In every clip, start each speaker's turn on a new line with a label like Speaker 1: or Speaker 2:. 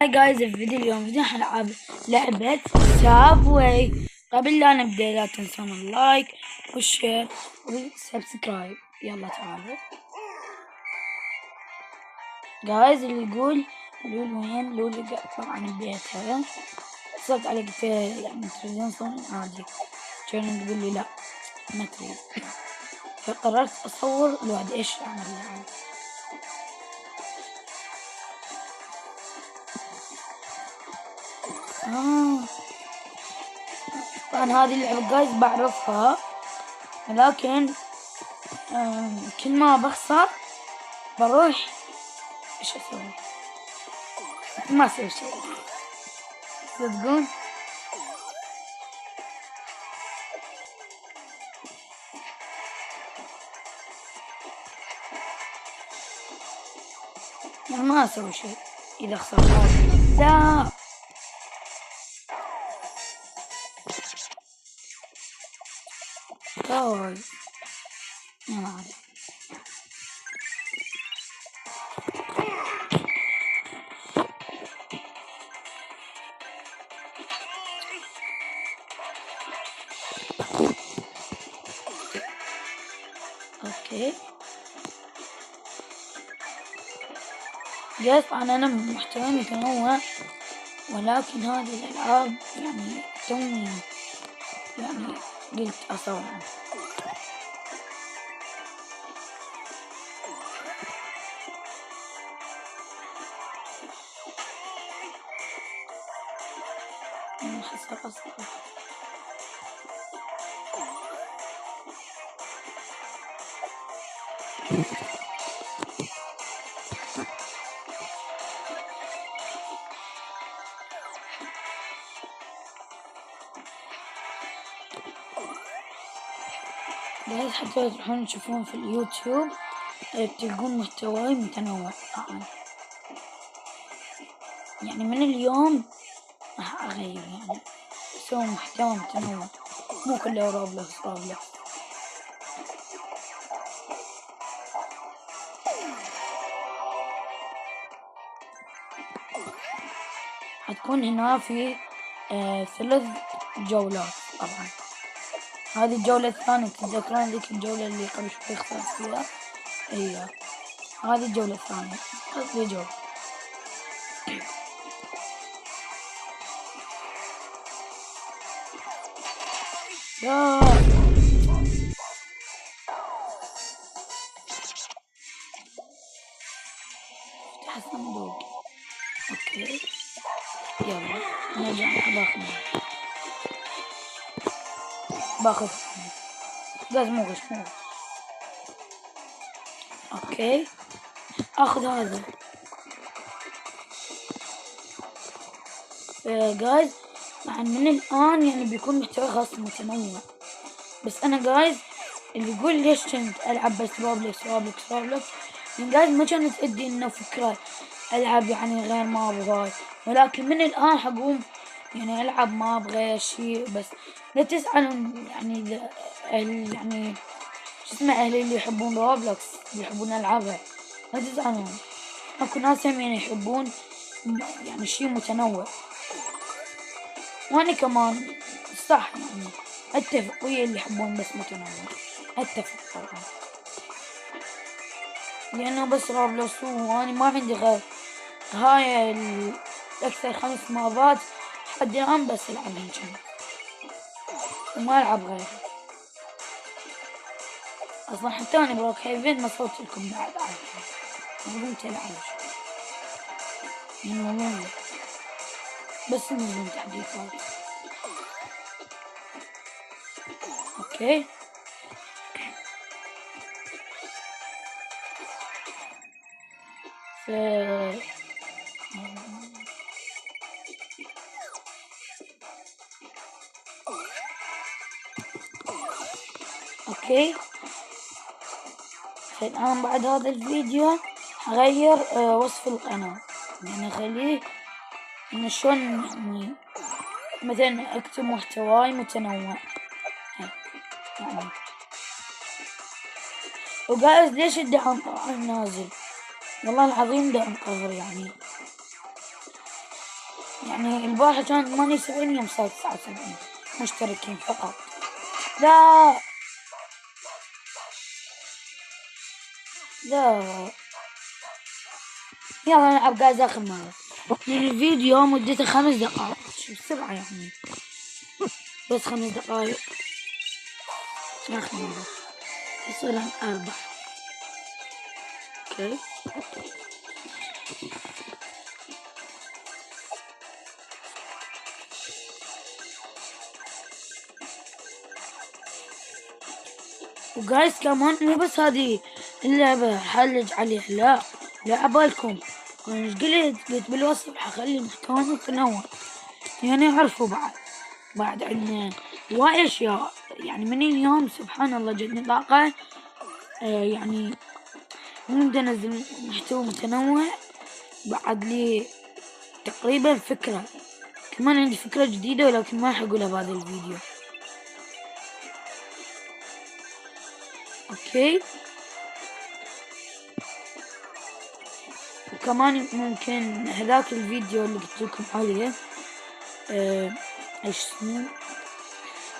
Speaker 1: هاي جايز الفيديو اليوم حنلعب لعبة سابواي. قبل لا نبدأ لا تنسون اللايك والشير والسبسكرايب. يلا تعالوا جايز. اللي يقول لول وين لول طبعا البيت هذا صرت على يعني تلفزيون صون عادي كان تقول لي لا ما تريد فقررت أصور الواحد إيش أعمل يعني. طبعا هذه اللعبة جايز بعرفها ولكن كل ما بخسر بروح ايش اسوي؟ ما اسوي شيء تصدقون. يعني ما اسوي شيء اذا خسرت. لا طيب ما أعرف. اوكي جايز أنا محتوى متنوع ولكن هذه الألعاب يعني توني يعني قلت أصور. أصلا جايز حتى تروحون تشوفون في اليوتيوب تلقون محتوى متنوع طبعا. يعني من اليوم راح أغير يعني أسوي محتوى متنوع مو كله روبلوكس. حتكون هنا في 3 جولات طبعا. هذه الجولة الثانية تتذكرون ذيك الجولة اللي قبل شوي خسرت فيها؟ هي هذه الجولة الثانية قصدي جولة. لا افتح الصندوق. اوكي يلا نرجع باخذ غاز مو غش. اوكي اخذ هذا جايز. من الان يعني بيكون محتوى خاص متنوع. بس انا جايز اللي يقول ليش كنت العب بس روبلوكس يعني جايز ما كانت ادي انه فكرة العب يعني غير ما ابغى. ولكن من الان حقوم يعني العب ما ابغى شيء. بس لا تزعلون يعني يعني شو اسمه اهلي اللي يحبون روبلوكس اللي يحبون العابها لا تزعلون. اكو ناس هم يعني يحبون يعني شيء متنوع وانا كمان صح يعني اتفق ويا اللي يحبون بس متنوع. اتفق طبعا لانه بس روبلوكس وانا ما عندي غير هاي الاكثر 5 مابات حد الان بس العبهم كم وما العب غير. اصلا حتى انا بروك هيفن ما صوت لكم بعد عارفين بدون تلعب ممل بس من تحديثات. اوكي اوكي الآن بعد هذا الفيديو هغير وصف القناة يعني اخليه انه شلون يعني مثلا اكتب محتواي متنوع يعني. وجايز ليش الدعم طبعا نازل والله العظيم دعم قهر يعني يعني البارحة كان 78 يوم صار 79 مشتركين فقط. لا يلا نلعب جايز آخر مرة. الفيديو مدته 5 دقائق، شو بسرعة يعني، بس 5 دقائق. آخر مرة يصير 4. اوكي وجايز كمان مو بس هذه اللعبة حلج عليها، لا عبالكم انا ايش قلت بالوصف حخلي محتوى متنوع يعني يعرفوا بعد عندنا هواي اشياء يعني من اليوم سبحان الله جتني طاقة يعني نبدأ ننزل محتوى متنوع. بعد لي تقريبا فكرة، كمان عندي فكرة جديدة ولكن ما راح اقولها بهذا الفيديو. اوكي وكمان ممكن هذاك الفيديو اللي قلت لكم عليه ايش اسمه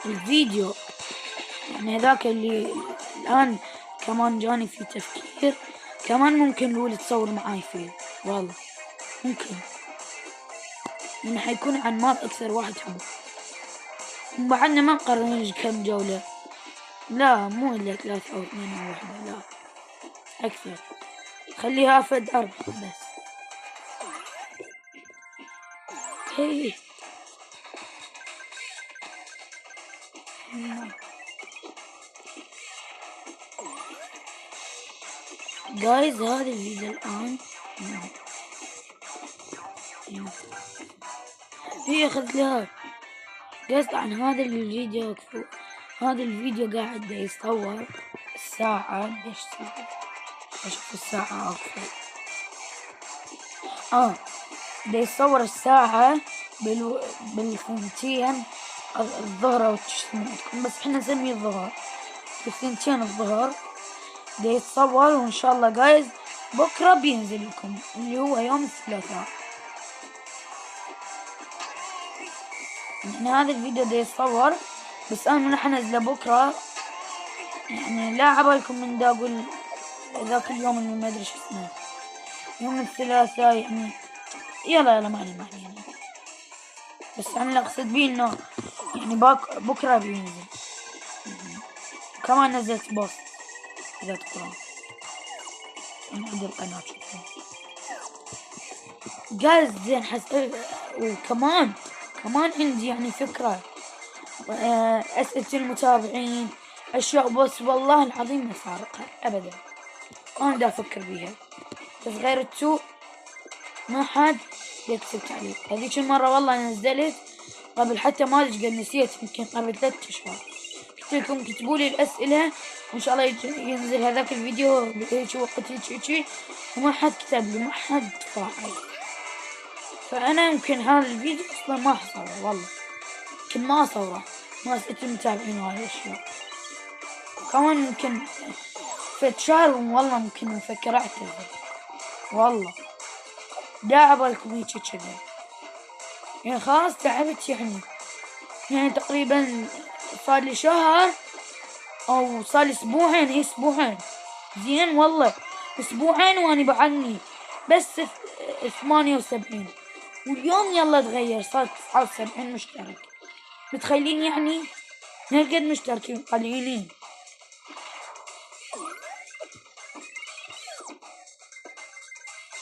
Speaker 1: الفيديو يعني هذاك اللي الان كمان جاني في تفكير، كمان ممكن لولي تصور معاي فيه والله ممكن، يعني حيكون عن ماب اكثر واحد حبه. وبعدنا ما نقرر كم جولة، لا مو الا 3 أو 2 أو 1، لا اكثر، خليها فد 4 بس. هي جايز هذا الفيديو الآن هي أخذ لها جايز عن هذا الفيديو هذا الفيديو قاعد يصور الساعة قديش ساعة أشوف الساعة أكثر دا يصور الساعة بالثنتين الظهر أو عندكم، بس احنا نسميه الظهر، بالثنتين الظهر دا يتصور، وإن شاء الله جايز بكرة بينزل لكم اللي هو يوم الثلاثاء. يعني هذا الفيديو دا يتصور بس أنا راح أنزله بكرة، يعني لا عبالكم من دا أقول ذاك اليوم اللي ما أدري شو اسمه يوم الثلاثاء يعني يلا ما علينا يعني. بس أنا اللي أقصد بيه إنه يعني بكرة بينزل. كمان نزلت بوست إذا تقرأ من عند القناة شوفوا جاز زين وكمان عندي يعني فكرة أسئلة المتابعين أشياء، بس والله العظيم ما فارقها أبدا، أنا دا أفكر بيها بس غير التو ما حد يكتب تعليق. هذيك المرة والله نزلت قبل حتى ما أدري قد نسيت، يمكن قبل 3 أشهر قلت لكم كتبوا لي الأسئلة وإن شاء الله ينزل هذاك الفيديو بهيك وقت هيك وما حد كتب لي، ما حد فاعل. فأنا يمكن هذا الفيديو أصلا ما أصوره والله، يمكن ما أصوره، ما أسئلة المتابعين وهاي الأشياء. كمان يمكن في شهر والله ممكن نفكر أعتذر والله، لا عبالكم هيك كذا يعني خلاص تعبت يعني تقريبا صار لي شهر أو صار لي أسبوعين زين والله، أسبوعين وأنا بعدني بس 78 واليوم يلا تغير صار 79 مشترك. متخيلين يعني هالقد مشتركين قليلين.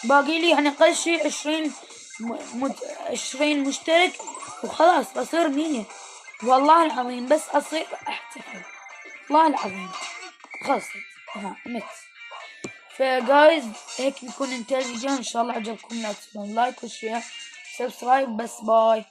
Speaker 1: باقي لي يعني أقل شي 20 مشترك وخلاص أصير 100 والله العظيم، بس أصير أحتفل والله العظيم خلصت مت. فجايز هيك بيكون انتهى الفيديو، ان شاء الله عجبكم، لا تنسون لايك وشير سبسكرايب، بس باي.